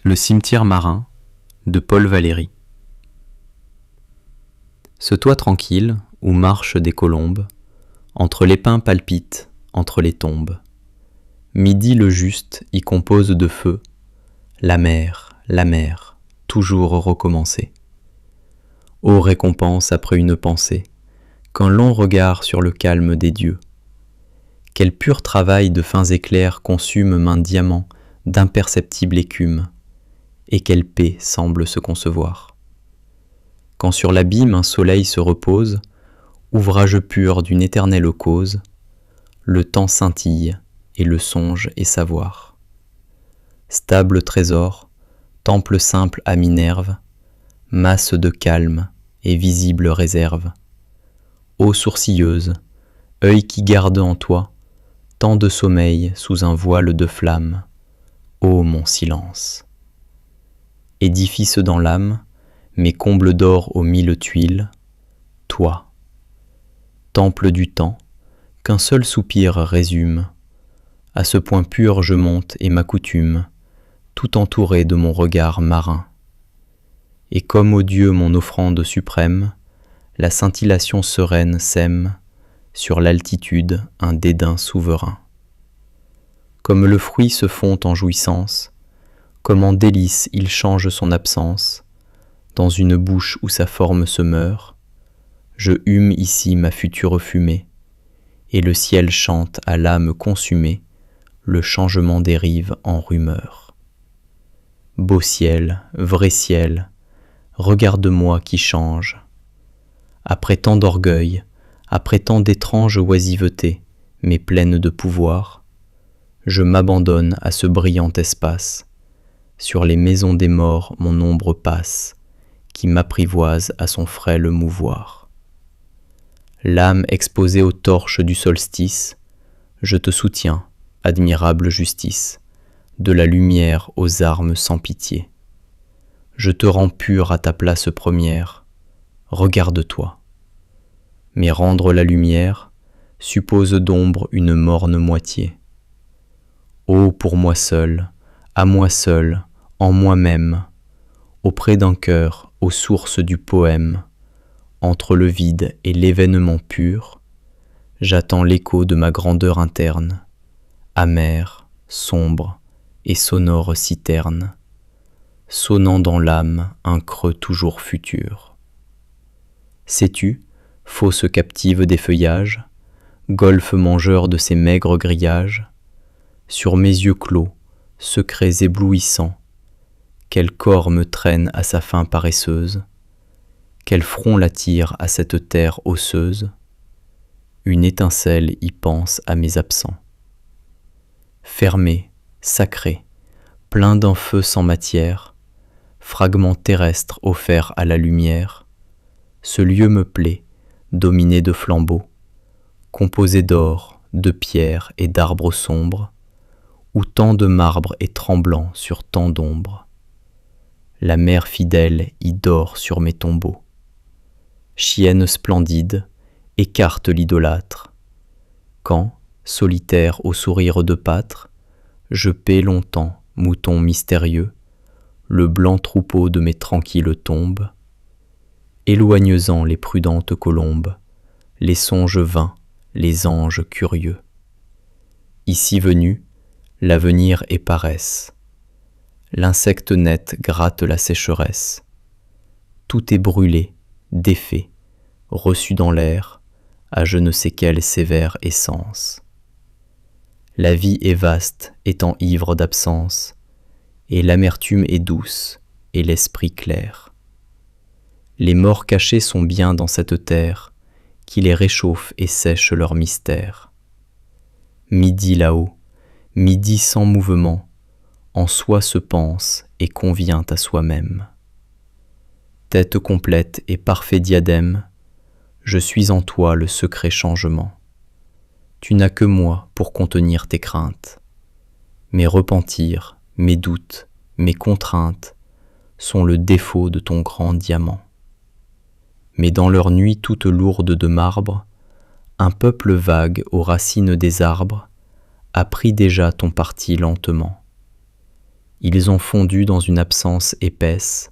Le cimetière marin de Paul Valéry. Ce toit tranquille où marchent des colombes, entre les pins palpitent, entre les tombes. Midi le juste y compose de feu, la mer, toujours recommencer. Ô récompense après une pensée, qu'un long regard sur le calme des dieux. Quel pur travail de fins éclairs consume main diamant d'imperceptible écume, et quelle paix semble se concevoir. Quand sur l'abîme un soleil se repose, ouvrage pur d'une éternelle cause, le temps scintille et le songe est savoir. Stable trésor, temple simple à Minerve, masse de calme et visible réserve. Ô sourcilleuse, œil qui garde en toi tant de sommeil sous un voile de flamme, ô mon silence. Édifice dans l'âme, mes combles d'or aux 1000 tuiles, toi. Temple du temps, qu'un seul soupir résume, à ce point pur je monte et m'accoutume, tout entouré de mon regard marin. Et comme au Dieu mon offrande suprême, la scintillation sereine sème sur l'altitude un dédain souverain. Comme le fruit se fond en jouissance, comme en délice il change son absence, dans une bouche où sa forme se meurt, je hume ici ma future fumée, et le ciel chante à l'âme consumée, le changement dérive en rumeur. Beau ciel, vrai ciel, regarde-moi qui change. Après tant d'orgueil, après tant d'étranges oisivetés, mais pleine de pouvoir, je m'abandonne à ce brillant espace. Sur les maisons des morts mon ombre passe, qui m'apprivoise à son frêle mouvoir. L'âme exposée aux torches du solstice, je te soutiens, admirable justice, de la lumière aux armes sans pitié. Je te rends pur à ta place première, regarde-toi. Mais rendre la lumière suppose d'ombre une morne moitié. Ô pour moi seul, à moi seul, en moi-même, auprès d'un cœur, aux sources du poème, entre le vide et l'événement pur, j'attends l'écho de ma grandeur interne, amère, sombre et sonore citerne, sonnant dans l'âme un creux toujours futur. Sais-tu, fausse captive des feuillages, golfe mangeur de ces maigres grillages, sur mes yeux clos, secrets éblouissants, quel corps me traîne à sa fin paresseuse, quel front l'attire à cette terre osseuse, une étincelle y pense à mes absents. Fermé, sacré, plein d'un feu sans matière, fragment terrestre offert à la lumière, ce lieu me plaît, dominé de flambeaux, composé d'or, de pierre et d'arbres sombres, où tant de marbre est tremblant sur tant d'ombres. La mer fidèle y dort sur mes tombeaux. Chienne splendide, écarte l'idolâtre. Quand, solitaire au sourire de pâtre, je paie longtemps, mouton mystérieux, le blanc troupeau de mes tranquilles tombes, éloignant les prudentes colombes, les songes vains, les anges curieux. Ici venu, l'avenir est paresse. L'insecte net gratte la sécheresse. Tout est brûlé, défait, reçu dans l'air, à je ne sais quelle sévère essence. La vie est vaste, étant ivre d'absence, et l'amertume est douce, et l'esprit clair. Les morts cachés sont bien dans cette terre, qui les réchauffe et sèche leur mystère. Midi là-haut, midi sans mouvement, en soi se pense et convient à soi-même. Tête complète et parfait diadème, je suis en toi le secret changement. Tu n'as que moi pour contenir tes craintes. Mes repentirs, mes doutes, mes contraintes sont le défaut de ton grand diamant. Mais dans leur nuit toute lourde de marbre, un peuple vague aux racines des arbres a pris déjà ton parti lentement. Ils ont fondu dans une absence épaisse,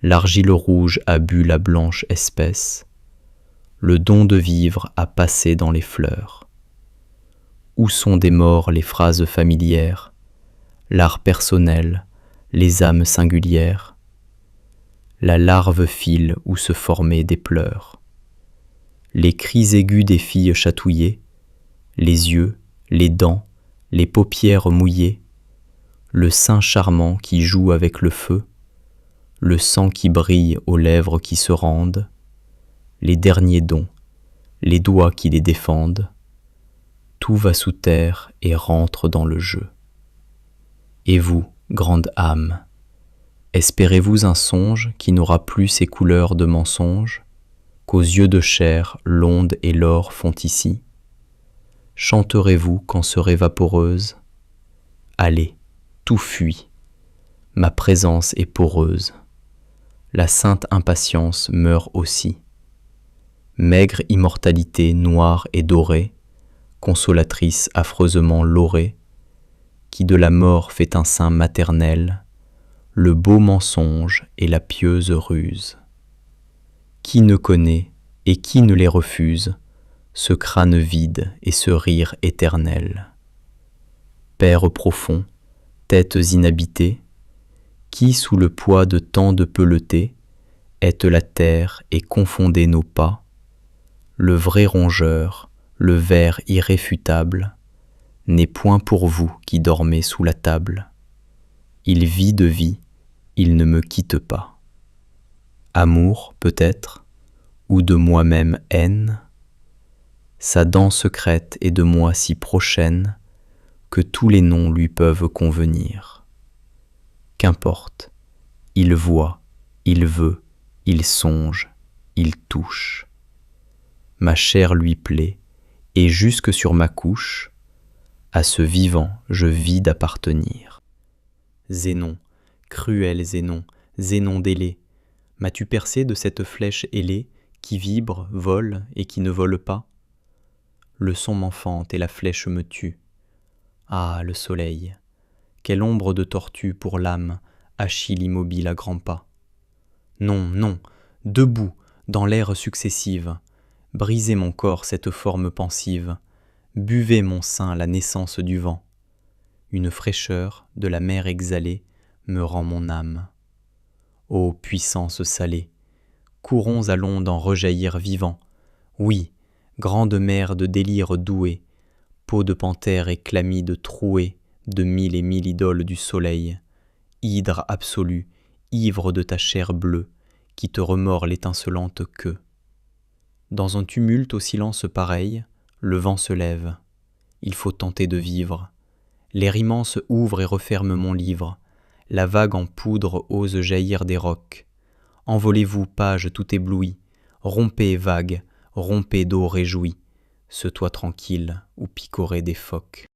l'argile rouge a bu la blanche espèce, le don de vivre a passé dans les fleurs. Où sont des morts les phrases familières, l'art personnel, les âmes singulières? La larve file où se formaient des pleurs. Les cris aigus des filles chatouillées, les yeux, les dents, les paupières mouillées, le sein charmant qui joue avec le feu, le sang qui brille aux lèvres qui se rendent, les derniers dons, les doigts qui les défendent, tout va sous terre et rentre dans le jeu. Et vous, grande âme, espérez-vous un songe qui n'aura plus ses couleurs de mensonge, qu'aux yeux de chair l'onde et l'or font ici? Chanterez-vous quand serez vaporeuse? Allez, tout fuit, ma présence est poreuse, la sainte impatience meurt aussi. Maigre immortalité noire et dorée, consolatrice affreusement laurée, qui de la mort fait un sein maternel, le beau mensonge et la pieuse ruse. Qui ne connaît et qui ne les refuse, ce crâne vide et ce rire éternel? Pères profonds, têtes inhabitées, qui sous le poids de tant de pelletés, êtes la terre et confondez nos pas, le vrai rongeur, le ver irréfutable, n'est point pour vous qui dormez sous la table. Il vit de vie, il ne me quitte pas. Amour, peut-être, ou de moi-même haine, sa dent secrète est de moi si prochaine que tous les noms lui peuvent convenir. Qu'importe, il voit, il veut, il songe, il touche. Ma chair lui plaît, et jusque sur ma couche, à ce vivant je vis d'appartenir. Zénon, cruel Zénon, Zénon d'Élée, m'as-tu percé de cette flèche ailée qui vibre, vole et qui ne vole pas? Le son m'enfante et la flèche me tue. Ah, le soleil, quelle ombre de tortue pour l'âme, Achille immobile à grands pas. Non, non, debout, dans l'air successive, brisez mon corps cette forme pensive, buvez mon sein la naissance du vent. Une fraîcheur de la mer exhalée me rend mon âme. Ô puissance salée, courons à l'onde en rejaillir vivant. Oui, grande mer de délire douée, peau de panthère et chlamyde trouée de mille et mille idoles du soleil, hydre absolue, ivre de ta chair bleue, qui te remord l'étincelante queue. Dans un tumulte au silence pareil, le vent se lève. Il faut tenter de vivre. L'air immense ouvre et referme mon livre. La vague en poudre ose jaillir des rocs. Envolez-vous, page tout éblouie. Rompez, vague, rompez d'eau réjouie. Ce toit tranquille où picoraient des phoques.